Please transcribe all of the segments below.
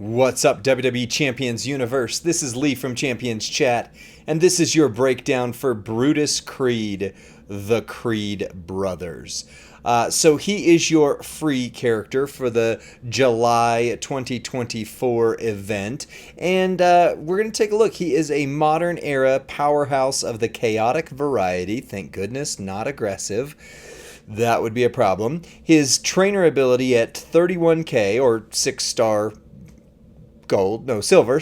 What's up, WWE Champions Universe? This is Lee from Champions Chat, and this is your breakdown for Brutus Creed, the Creed brothers. So he is your free character for the July 2024 event, and we're going to take a look. He is a modern era powerhouse of the chaotic variety. Thank goodness, not aggressive. That would be a problem. His trainer ability at 31k or 6-star silver,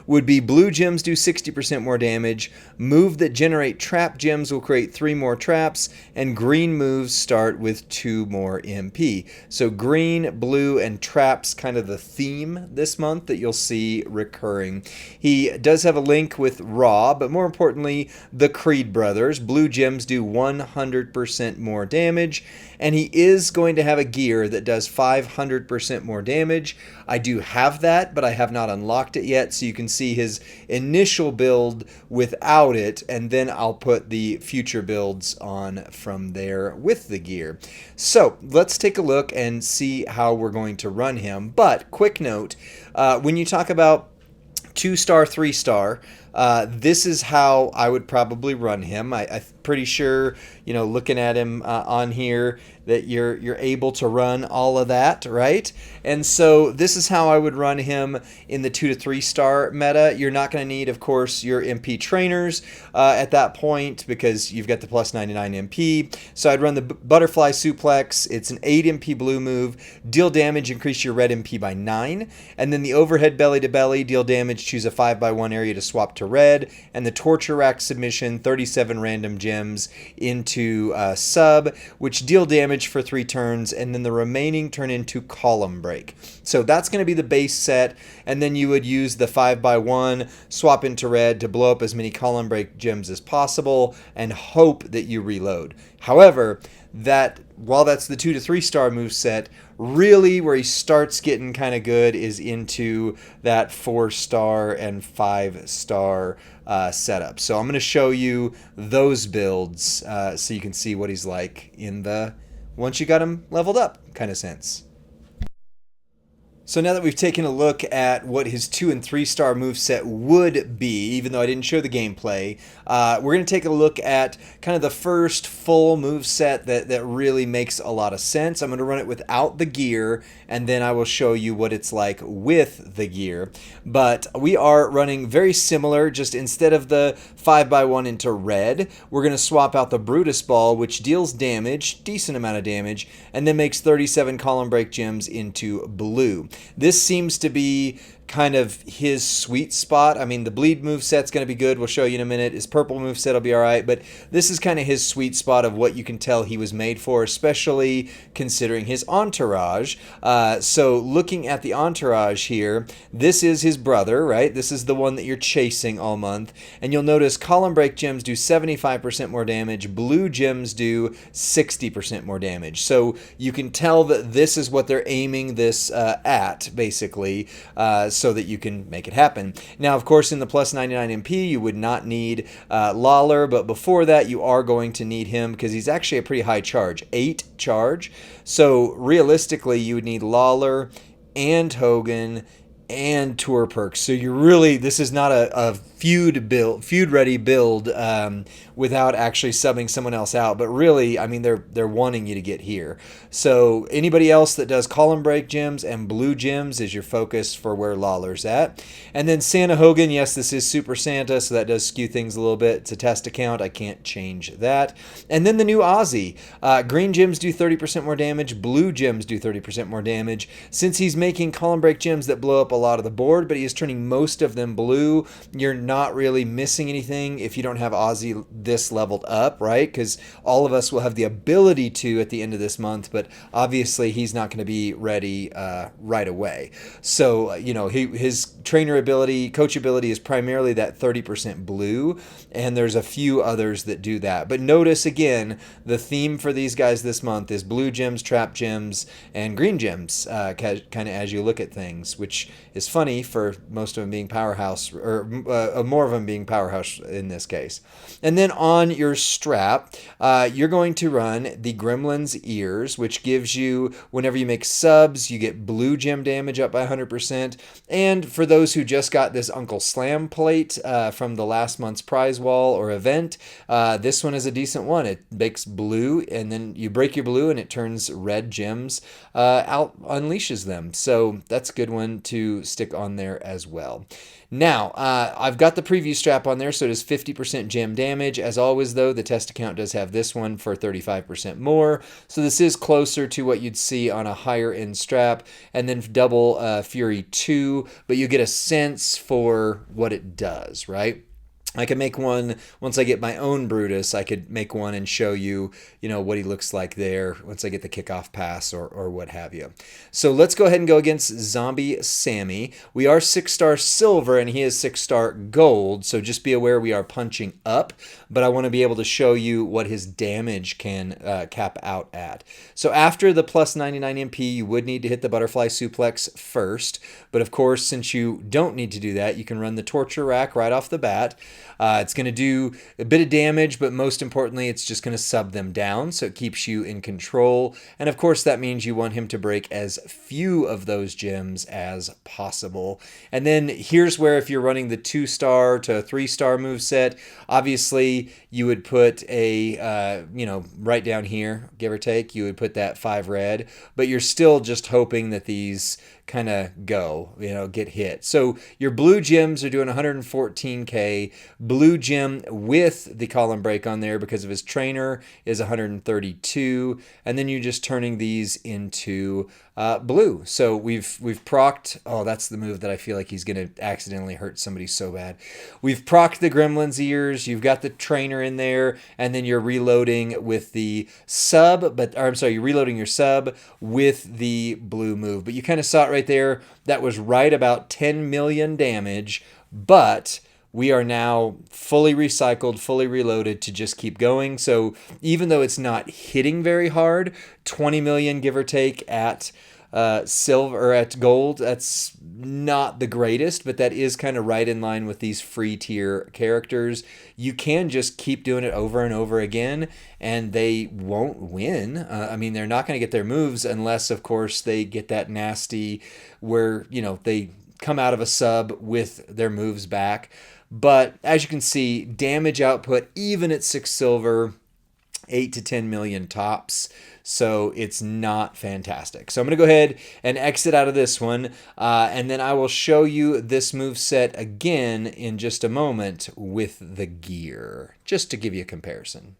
would be blue gems do 60% more damage, move that generate trap gems will create 3 more traps, and green moves start with 2 more MP. So green, blue, and traps kind of the theme this month that you'll see recurring. He does have a link with Raw, but more importantly, the Creed brothers. Blue gems do 100% more damage, and he is going to have a gear that does 500% more damage. I do have that, but I have not unlocked it yet, so you can see his initial build without it, and then I'll put the future builds on from there with the gear. So let's take a look and see how we're going to run him. But quick note, when you talk about 2-star, 3-star, this is how I would probably run him. I'm pretty sure, looking at him on here, that you're able to run all of that, right? And so this is how I would run him in the 2 to 3-star meta. You're not going to need, of course, your MP trainers at that point because you've got the plus 99 MP. So I'd run the butterfly suplex. It's an 8 MP blue move. Deal damage, increase your red MP by 9. And then the overhead belly to belly, deal damage, choose a 5x1 area to swap to red. And the torture rack submission, 37 random gems into sub, which deal damage for 3 turns, and then the remaining turn into column break. So that's going to be the base set, and then you would use the 5x1, swap into red to blow up as many column break gems as possible, and hope that you reload. However, while that's the 2 to 3-star move set, really where he starts getting kind of good is into that 4-star and 5-star setup. So I'm going to show you those builds so you can see what he's like in the once you got him leveled up kind of sense. So now that we've taken a look at what his 2 and 3-star moveset would be, even though I didn't show the gameplay, we're going to take a look at kind of the first full moveset that really makes a lot of sense. I'm going to run it without the gear, and then I will show you what it's like with the gear. But we are running very similar, just instead of the 5x1 into red, we're going to swap out the Brutus Ball, which deals damage, decent amount of damage, and then makes 37 column break gems into blue. This seems to be kind of his sweet spot. I mean, the bleed moveset's going to be good. We'll show you in a minute. His purple moveset will be all right, but this is kind of his sweet spot of what you can tell he was made for, especially considering his entourage. So looking at the entourage here, this is his brother, right? This is the one that you're chasing all month, and you'll notice column break gems do 75% more damage. Blue gems do 60% more damage. So you can tell that this is what they're aiming this at, basically, so that you can make it happen. Now, of course, in the plus 99 MP, you would not need Lawler, but before that, you are going to need him because he's actually a pretty high charge, 8 charge. So realistically, you would need Lawler and Hogan and tour perks. So this is not a feud ready build without actually subbing someone else out, but really, I mean, they're wanting you to get here. So anybody else that does column break gems and blue gems is your focus for where Lawler's at. And then Santa Hogan, yes, this is Super Santa, so that does skew things a little bit. It's a test account, I can't change that. And then the new Aussie, green gems do 30% more damage, blue gems do 30% more damage. Since he's making column break gems that blow up a lot of the board, but he is turning most of them blue, you're not really missing anything if you don't have Aussie this leveled up, right? Because all of us will have the ability to at the end of this month, but obviously he's not going to be ready right away. So, his trainer ability, coach ability is primarily that 30% blue, and there's a few others that do that. But notice again, the theme for these guys this month is blue gems, trap gems, and green gems, kind of as you look at things, which is funny for most of them being powerhouse, or more of them being powerhouse in this case. And then on your strap, you're going to run the Gremlin's Ears, which gives you, whenever you make subs, you get blue gem damage up by 100%. And for those who just got this Uncle Slam plate from the last month's prize wall or event, this one is a decent one. It makes blue, and then you break your blue and it turns red gems out, unleashes them. So that's a good one to stick on there as well. Now, I've got the preview strap on there, so it is 50% gem damage. As always, though, the test account does have this one for 35% more. So this is closer to what you'd see on a higher end strap. And then double Fury 2, but you get a sense for what it does, right? I could make one, once I get my own Brutus, I could make one and show you, what he looks like there once I get the kickoff pass or what have you. So let's go ahead and go against Zombie Sammy. We are 6-star silver and he is 6-star gold, so just be aware we are punching up, but I want to be able to show you what his damage can cap out at. So after the plus 99 MP, you would need to hit the butterfly suplex first, but of course, since you don't need to do that, you can run the torture rack right off the bat. It's going to do a bit of damage, but most importantly, it's just going to sub them down, so it keeps you in control. And of course, that means you want him to break as few of those gems as possible. And then here's where, if you're running the 2-star to 3-star moveset, obviously you would put a, right down here, give or take, you would put that 5 red, but you're still just hoping that these kind of go, get hit. So your blue gems are doing 114k. Blue gem with the column break on there because of his trainer is 132, and then you're just turning these into blue. So we've procced. Oh, that's the move that I feel like he's going to accidentally hurt somebody so bad. We've procced the Gremlin's Ears. You've got the trainer in there, and then you're reloading with the sub. You're reloading your sub with the blue move. But you kind of saw it right there. That was right about 10 million damage, but we are now fully recycled, fully reloaded to just keep going. So even though it's not hitting very hard, 20 million give or take at silver or at gold, that's not the greatest, but that is kind of right in line with these free tier characters. You can just keep doing it over and over again and they won't win. They're not going to get their moves unless, of course, they get that nasty where, they come out of a sub with their moves back. But as you can see, damage output, even at 6 silver, 8 to 10 million tops. So it's not fantastic. So I'm going to go ahead and exit out of this one. And then I will show you this moveset again in just a moment with the gear, just to give you a comparison.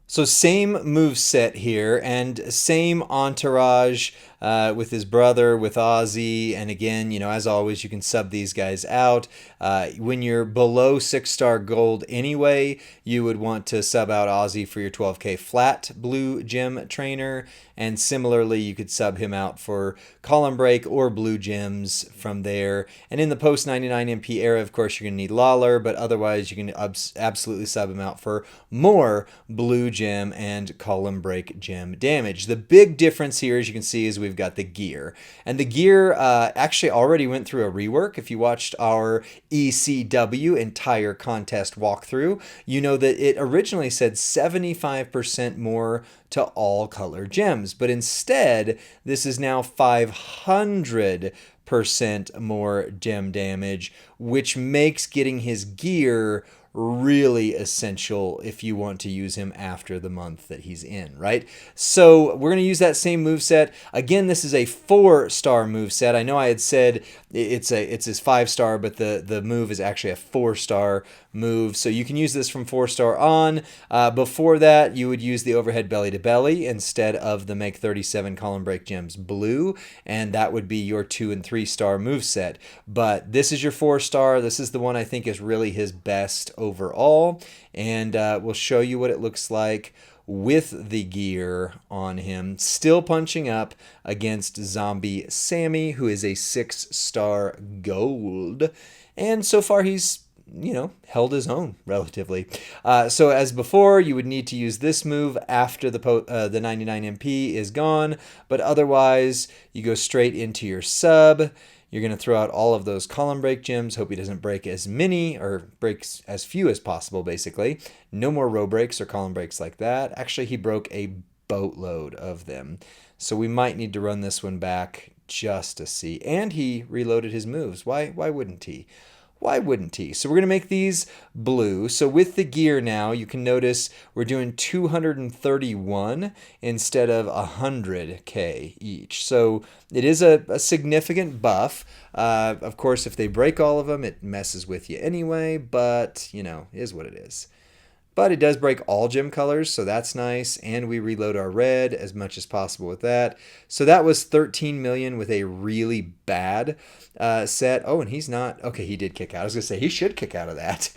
So same moveset here and same entourage with his brother, with Ozzy. And again, as always, you can sub these guys out. When you're below 6-star gold anyway, you would want to sub out Ozzy for your 12k flat blue gem trainer. And similarly, you could sub him out for column break or blue gems from there. And in the post 99 MP era, of course, you're going to need Lawler, but otherwise you can absolutely sub him out for more blue gem and column break gem damage. The big difference here, as you can see, is we've got the gear. And the gear actually already went through a rework. If you watched our ECW entire contest walkthrough, you know that it originally said 75% more to all color gems, but instead this is now 500% more gem damage, which makes getting his gear really essential if you want to use him after the month that he's in, right? So we're going to use that same moveset. Again, this is a 4-star moveset. I know I had said it's his 5-star, but the move is actually a 4-star move. So you can use this from 4-star on. Before that, you would use the overhead belly to belly instead of the make 37 column break gems blue, and that would be your 2 and 3-star moveset. But this is your 4-star. This is the one I think is really his best overall, and we'll show you what it looks like with the gear on him, still punching up against Zombie Sammy, who is a 6-star gold, and so far he's held his own relatively. So as before, you would need to use this move after the 99 MP is gone, but otherwise you go straight into your sub. You're going to throw out all of those column break gems. Hope he doesn't break as many or breaks as few as possible, basically. No more row breaks or column breaks like that. Actually, he broke a boatload of them. So we might need to run this one back just to see. And he reloaded his moves. Why wouldn't he? Why wouldn't he? So we're going to make these blue. So with the gear now, you can notice we're doing 231 instead of 100K each. So it is a significant buff. Of course, if they break all of them, it messes with you anyway, but, is what it is. But it does break all gem colors, so that's nice. And we reload our red as much as possible with that. So that was 13 million with a really bad set. Oh, and he's not. Okay, he did kick out. I was going to say he should kick out of that.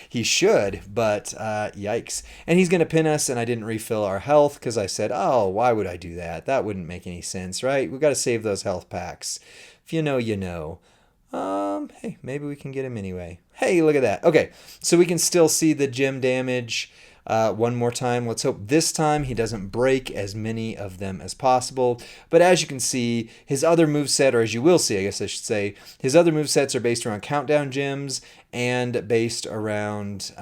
He should, but yikes. And he's going to pin us, and I didn't refill our health because I said, oh, why would I do that? That wouldn't make any sense, right? We've got to save those health packs. If you know, you know. Hey, maybe we can get him anyway. Hey, look at that. Okay, so we can still see the gem damage one more time. Let's hope this time he doesn't break as many of them as possible. But as you can see, his other moveset, or as you will see, I guess I should say, his other movesets are based around countdown gems and based around,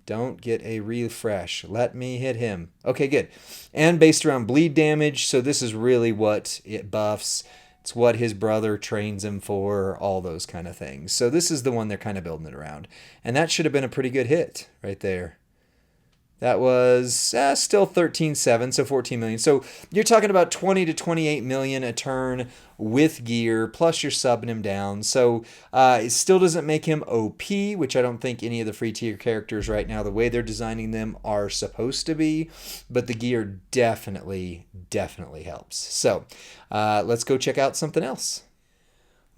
don't get a refresh. Let me hit him. Okay, good. And based around bleed damage, so this is really what it buffs. It's what his brother trains him for, all those kind of things. So this is the one they're kind of building it around. And that should have been a pretty good hit right there. That was still 13.7, so 14 million. So you're talking about 20 to 28 million a turn with gear, plus you're subbing him down. So it still doesn't make him OP, which I don't think any of the free tier characters right now, the way they're designing them, are supposed to be. But the gear definitely helps. So let's go check out something else.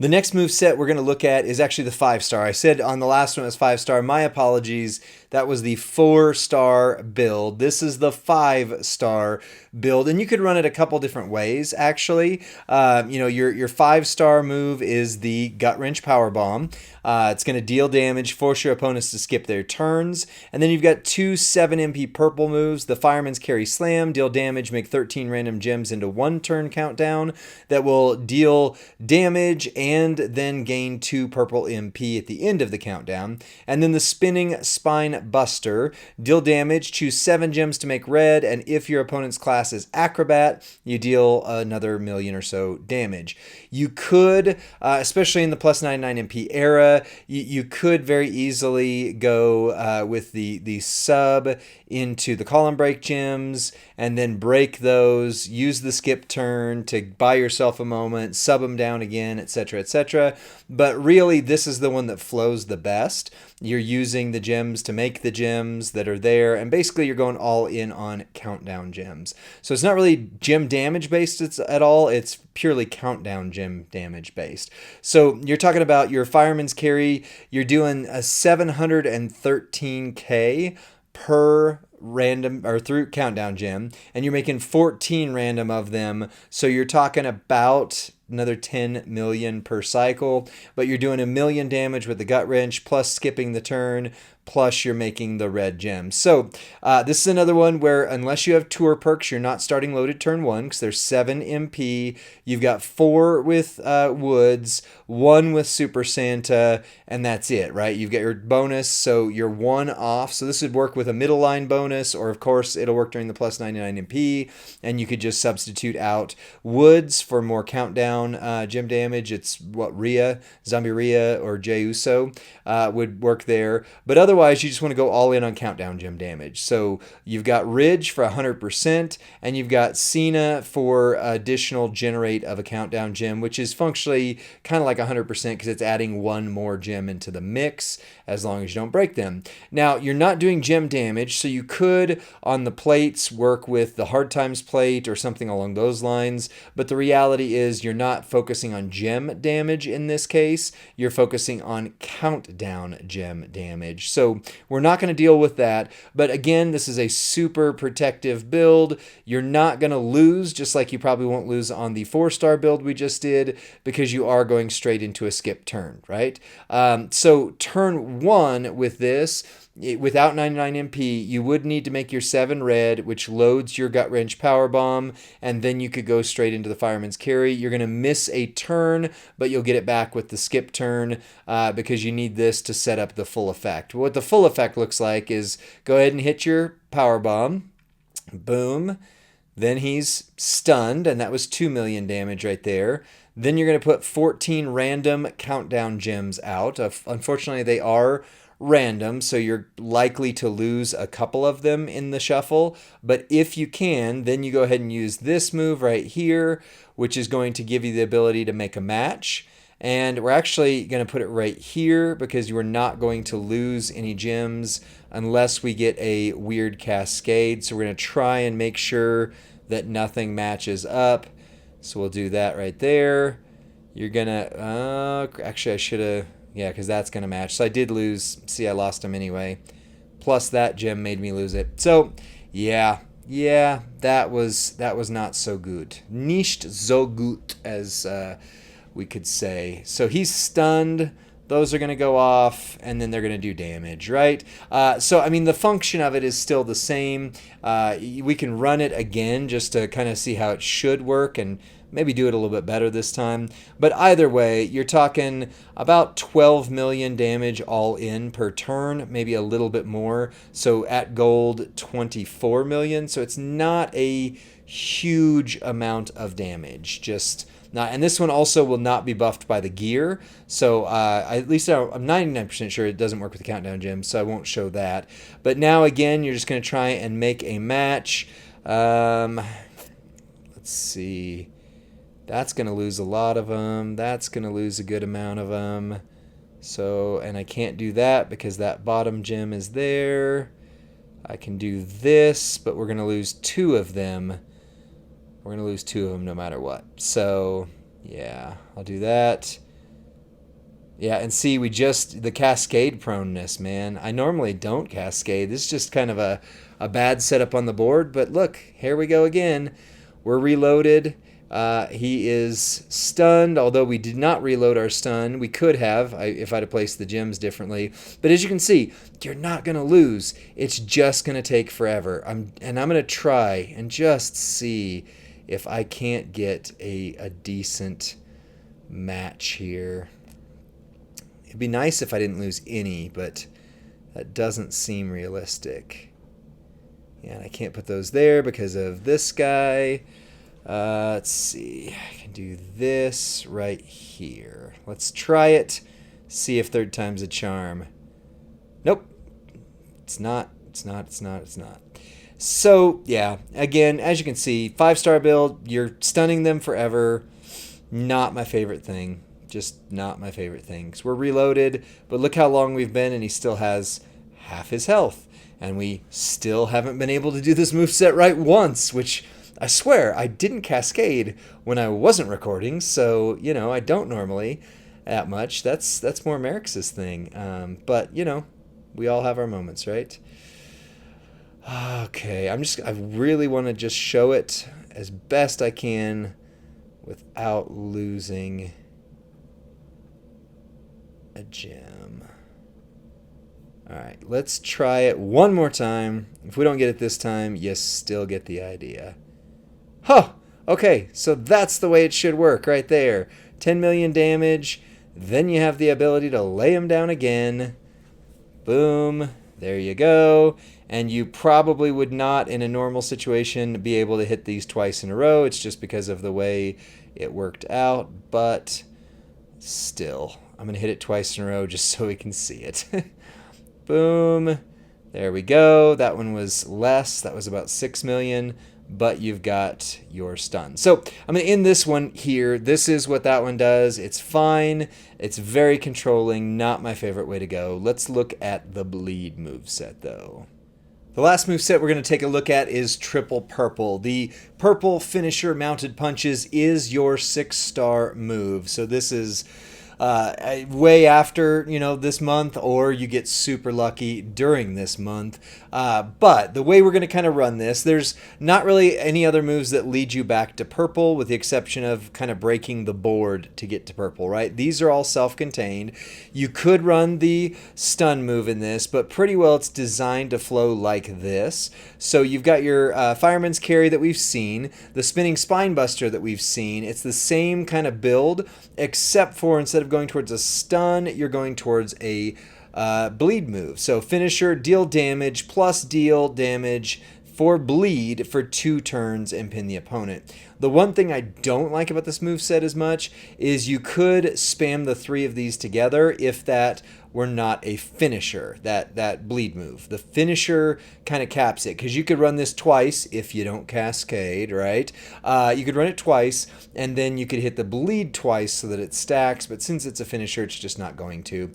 The next move set we're going to look at is actually the 5-star. I said on the last one it was 5-star. My apologies. That was the 4-star build. This is the 5-star build, and you could run it a couple different ways, actually. Your 5-star move is the Gut Wrench Power Bomb. It's going to deal damage, force your opponents to skip their turns. And then you've got two 7MP purple moves. The Fireman's Carry Slam, deal damage, make 13 random gems into 1 turn countdown that will deal damage and then gain 2 purple MP at the end of the countdown. And then the Spinning Spine Buster, deal damage, choose 7 gems to make red, and if your opponent's class is Acrobat, you deal another million or so damage. You could, especially in the plus 99 MP era, you could very easily go with the sub into the column break gems and then break those, use the skip turn to buy yourself a moment, sub them down again, etc., etc. But really, this is the one that flows the best. You're using the gems to make the gems that are there, and basically you're going all in on countdown gems. So it's not really gem damage based at all, it's purely countdown gem damage based. So you're talking about your Fireman's Carry, you're doing a 713k per random or through countdown gem, and you're making 14 random of them, so you're talking about another 10 million per cycle, but you're doing 1 million damage with the Gut Wrench plus skipping the turn, plus you're making the red gems. So this is another one where unless you have tour perks, you're not starting loaded turn 1 because there's 7 MP. You've got 4 with Woods, 1 with Super Santa, and that's it, right? You've got your bonus, so you're 1 off. So this would work with a middle line bonus, or of course it'll work during the plus 99 MP, and you could just substitute out Woods for more countdown gem damage. It's what Rhea, Zombie Rhea, or Jey Uso would work there. But otherwise, you just want to go all in on countdown gem damage. So you've got Ridge for 100%, and you've got Cena for additional generate of a countdown gem, which is functionally kind of like 100% because it's adding 1 more gem into the mix as long as you don't break them. Now, you're not doing gem damage, so you could, on the plates, work with the Hard Times plate or something along those lines, but the reality is you're not focusing on gem damage in this case. You're focusing on countdown gem damage. So we're not going to deal with that, but again, this is a super protective build. You're not going to lose, just like you probably won't lose on the 4-star build we just did, because you are going straight into a skip turn, right? So turn 1 with this, without 99 MP, you would need to make your 7 red, which loads your Gut Wrench Power Bomb, and then you could go straight into the Fireman's Carry. You're going to miss a turn, but you'll get it back with the skip turn because you need this to set up the full effect. What the full effect looks like is go ahead and hit your Power Bomb. Boom. Then he's stunned, and that was 2 million damage right there. Then you're going to put 14 random countdown gems out. Unfortunately, they are random, so you're likely to lose a couple of them in the shuffle. But if you can, then you go ahead and use this move right here, which is going to give you the ability to make a match. And we're actually going to put it right here because you are not going to lose any gems unless we get a weird cascade. So we're going to try and make sure that nothing matches up. So we'll do that right there. You're going to... actually, I should have... Yeah, because that's going to match. So I did lose. See, I lost him anyway. Plus that gem made me lose it. So, yeah, that was not so good. Nicht so gut, as we could say. So he's stunned. Those are going to go off, and then they're going to do damage, right? So, I mean, the function of it is still the same. We can run it again just to kind of see how it should work and maybe do it a little bit better this time. But either way, you're talking about 12 million damage all in per turn, maybe a little bit more. So at gold, 24 million. So it's not a huge amount of damage. Just not. And this one also will not be buffed by the gear. So at least I'm 99% sure it doesn't work with the countdown gems, so I won't show that. But now again, you're just going to try and make a match. Let's see. That's going to lose a lot of them. That's going to lose a good amount of them. So, and I can't do that because that bottom gem is there. I can do this, but we're going to lose 2 of them. We're going to lose 2 of them no matter what. So, yeah, I'll do that. Yeah, and see, the cascade proneness, man. I normally don't cascade. This is just kind of a bad setup on the board. But look, here we go again. We're reloaded. He is stunned, although we did not reload our stun. We could have, if I'd have placed the gems differently. But as you can see, you're not going to lose. It's just going to take forever. I'm going to try and just see if I can't get a decent match here. It'd be nice if I didn't lose any, but that doesn't seem realistic. Yeah, and I can't put those there because of this guy. Let's see. I can do this right here. Let's try it. See if third time's a charm. Nope. It's not. So, yeah. Again, as you can see, 5-star build. You're stunning them forever. Not my favorite thing. Just not my favorite thing. Because we're reloaded, but look how long we've been, and he still has half his health. And we still haven't been able to do this moveset right once, which... I swear, I didn't cascade when I wasn't recording, so, I don't normally that much. That's more Merrick's thing. But, we all have our moments, right? Okay, I really want to just show it as best I can without losing a gem. All right, let's try it one more time. If we don't get it this time, you still get the idea. Huh, okay, so that's the way it should work right there. 10 million damage, then you have the ability to lay him down again. Boom, there you go. And you probably would not, in a normal situation, be able to hit these twice in a row. It's just because of the way it worked out, but still, I'm going to hit it twice in a row just so we can see it. Boom, there we go. That one was less, that was about 6 million. But you've got your stun. So I'm going to end this one here. This is what that one does. It's fine. It's very controlling. Not my favorite way to go. Let's look at the bleed moveset, though. The last moveset we're going to take a look at is Triple Purple. The purple finisher mounted punches is your 6-star move. So this is way after, this month, or you get super lucky during this month. But the way we're going to kind of run this, there's not really any other moves that lead you back to purple, with the exception of kind of breaking the board to get to purple, right? These are all self-contained. You could run the stun move in this, but pretty well it's designed to flow like this. So you've got your Fireman's Carry that we've seen, the Spinning Spinebuster that we've seen. It's the same kind of build, except for instead of going towards a stun, you're going towards a bleed move. So finisher, deal damage plus deal damage for bleed for 2 turns and pin the opponent. The one thing I don't like about this moveset as much is you could spam the 3 of these together if that were not a finisher, that bleed move. The finisher kind of caps it, because you could run this twice if you don't cascade, right? You could run it twice, and then you could hit the bleed twice so that it stacks, but since it's a finisher, it's just not going to.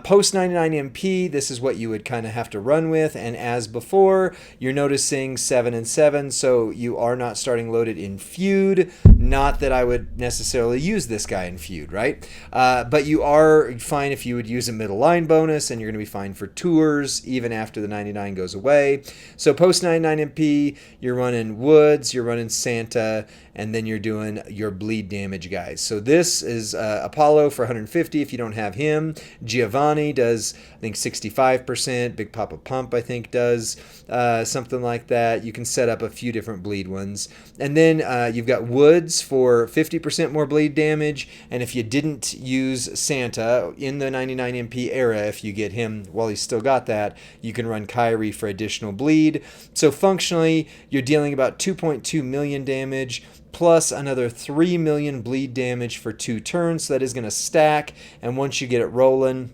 Post 99 MP, this is what you would kind of have to run with, and as before, you're noticing 7 and 7, so you are not starting loaded in feud. Not that I would necessarily use this guy in feud, right? But you are fine if you would use a middle line bonus, and you're going to be fine for tours even after the 99 goes away. So post 99 MP, you're running Woods, you're running Santa, and then you're doing your bleed damage guys. So this is Apollo for 150 if you don't have him. Giovanni does, I think, 65%. Big Papa Pump, I think, does something like that. You can set up a few different bleed ones. And then you've got Woods for 50% more bleed damage. And if you didn't use Santa in the 99 MP era, if you get him while he's still got that, you can run Kyrie for additional bleed. So functionally, you're dealing about 2.2 million damage, plus another 3 million bleed damage for 2 turns. So that is going to stack, and once you get it rolling,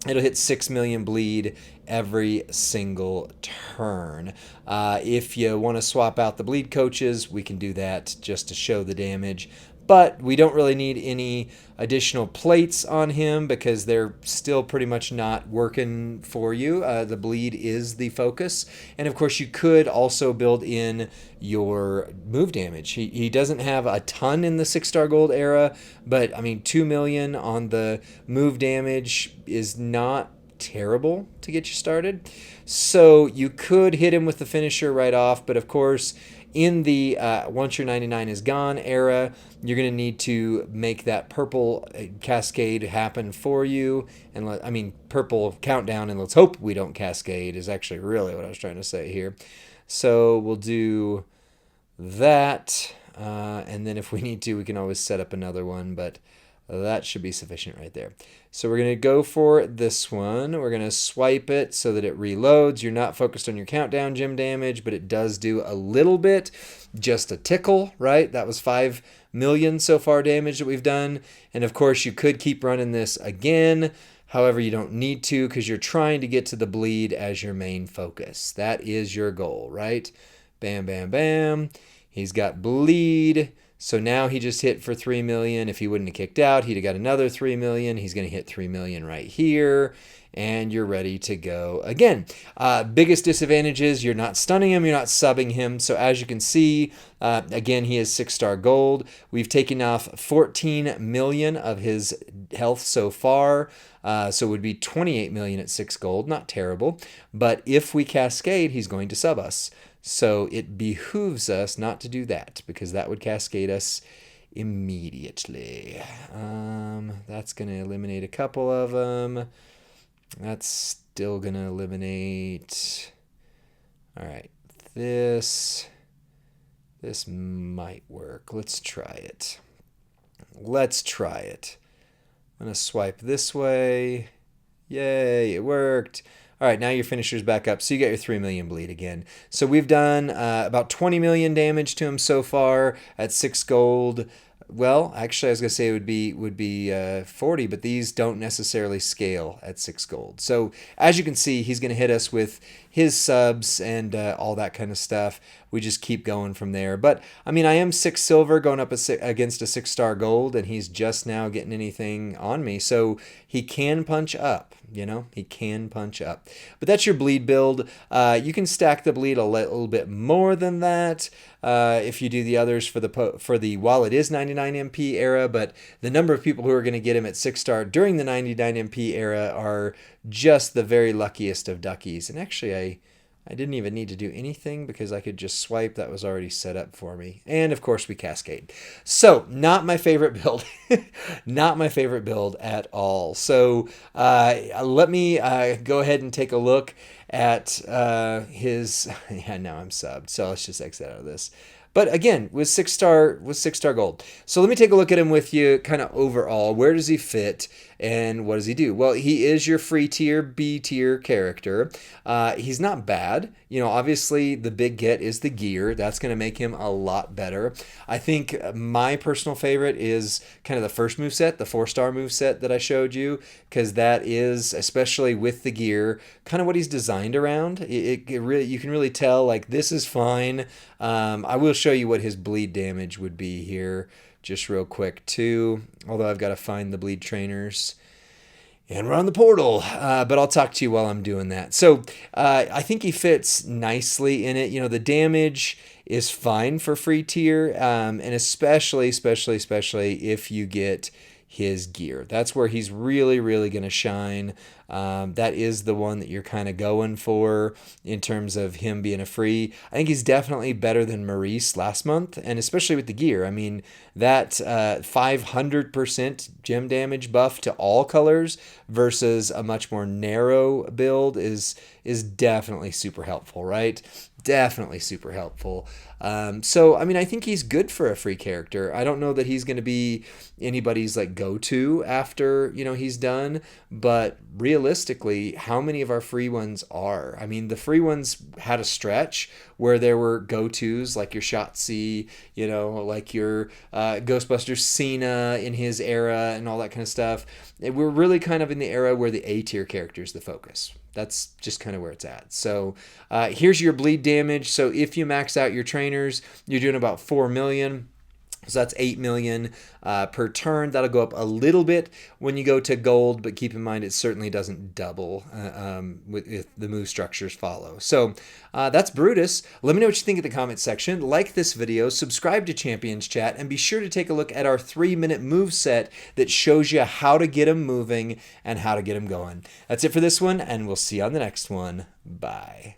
it'll hit 6 million bleed every single turn. If you want to swap out the bleed coaches, we can do that just to show the damage. But we don't really need any additional plates on him because they're still pretty much not working for you. The bleed is the focus. And of course, you could also build in your move damage. He doesn't have a ton in the 6-star gold era, but I mean, 2 million on the move damage is not terrible to get you started. So you could hit him with the finisher right off, but of course, in the once your 99 is gone era, you're going to need to make that purple cascade happen for you. And purple countdown, and let's hope we don't cascade is actually really what I was trying to say here. So we'll do that. And then if we need to, we can always set up another one, but that should be sufficient right there. So we're going to go for this one. We're going to swipe it so that it reloads. You're not focused on your countdown gem damage, but it does do a little bit, just a tickle, right? That was 5 million so far damage that we've done. And of course, you could keep running this again. However, you don't need to, because you're trying to get to the bleed as your main focus. That is your goal, right? Bam, bam, bam. He's got bleed. So now he just hit for 3 million. If he wouldn't have kicked out, he'd have got another 3 million. He's going to hit 3 million right here. And you're ready to go again. Biggest disadvantage is you're not stunning him. You're not subbing him. So as you can see, again, he is 6-star gold. We've taken off 14 million of his health so far. So it would be 28 million at 6 gold. Not terrible. But if we cascade, he's going to sub us. So it behooves us not to do that, because that would cascade us immediately. That's going to eliminate a couple of them. That's still going to eliminate. All right, this might work. Let's try it. I'm going to swipe this way. Yay, it worked. All right, now your finisher's back up, so you got your 3 million bleed again. So we've done about 20 million damage to him so far at 6 gold. Well, actually, I was going to say it would be 40, but these don't necessarily scale at 6 gold. So as you can see, he's going to hit us with his subs and all that kind of stuff. We just keep going from there. But, I mean, I am 6 silver going up against a 6-star gold, and he's just now getting anything on me. So he can punch up. He can punch up. But that's your bleed build. You can stack the bleed a little bit more than that if you do the others for the while it is 99 MP era, but the number of people who are going to get him at 6-star during the 99 MP era are just the very luckiest of duckies. And actually, I didn't even need to do anything because I could just swipe. That was already set up for me. And of course we cascade. So not my favorite build. Not my favorite build at all. So let me go ahead and take a look at his... Yeah, now I'm subbed. So let's just exit out of this. But again, with 6-star gold. So let me take a look at him with you kind of overall. Where does he fit and what does he do? Well, he is your free tier, B tier character. He's not bad. Obviously the big get is the gear. That's going to make him a lot better. I think my personal favorite is kind of the first moveset, the 4-star moveset that I showed you, because that is, especially with the gear, kind of what he's designed around. It really, you can really tell, like, this is fine. I will show you what his bleed damage would be here just real quick too, although I've got to find the bleed trainers and we're on the portal, but I'll talk to you while I'm doing that. So I think he fits nicely in it. The damage is fine for free tier, and especially if you get his gear. That's where he's really, really going to shine. That is the one that you're kind of going for in terms of him being a free. I think he's definitely better than Maurice last month, and especially with the gear. I mean, that 500% gem damage buff to all colors versus a much more narrow build is definitely super helpful, right? Definitely super helpful. So, I mean, I think he's good for a free character. I don't know that he's going to be anybody's like go-to after, he's done, but realistically, how many of our free ones are? I mean, the free ones had a stretch where there were go-tos like your Shotzi, like your Ghostbusters Cena in his era and all that kind of stuff. We're really kind of in the era where the A-tier character is the focus. That's just kind of where it's at. So here's your bleed damage. So if you max out your trainers, you're doing about 4 million. So that's 8 million per turn. That'll go up a little bit when you go to gold, but keep in mind it certainly doesn't double if the move structures follow. So that's Brutus. Let me know what you think in the comment section. Like this video, subscribe to Champions Chat, and be sure to take a look at our 3-minute move set that shows you how to get them moving and how to get them going. That's it for this one, and we'll see you on the next one. Bye.